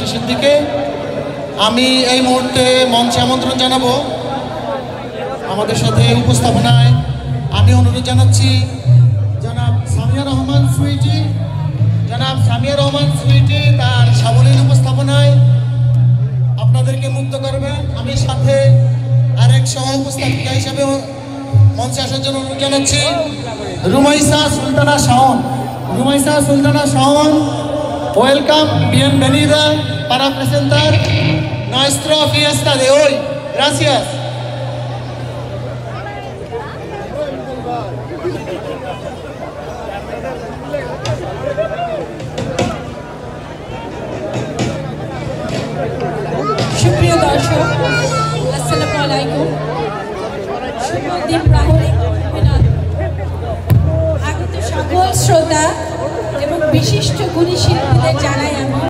শেষের দিকে আমি এই মুহূর্তে মঞ্চে আমন্ত্রণ জানাবো আমাদের সাথে উপস্থাপনায় আমি অনুরোধ জানাচ্ছি জনাব সামিয়া রহমান সুইটি তার সাবলীল উপস্থাপনায় আপনাদেরকে মুগ্ধ করবেন। আমি সাথে আরেক সহ উপস্থাপিকা হিসেবে মঞ্চে আসার জন্য অনুরোধ জানাচ্ছি Rumaisa Sultana Shaon. Welcome, bienvenida para presentar nuestra fiesta de hoy. Gracias. সুপ্রিয় দর্শক, আসসালামু আলাইকুম। শুভদিন প্রহরে আগত সকল শ্রোতা এবং বিশিষ্ট গুণী শিল্পীদের জানাই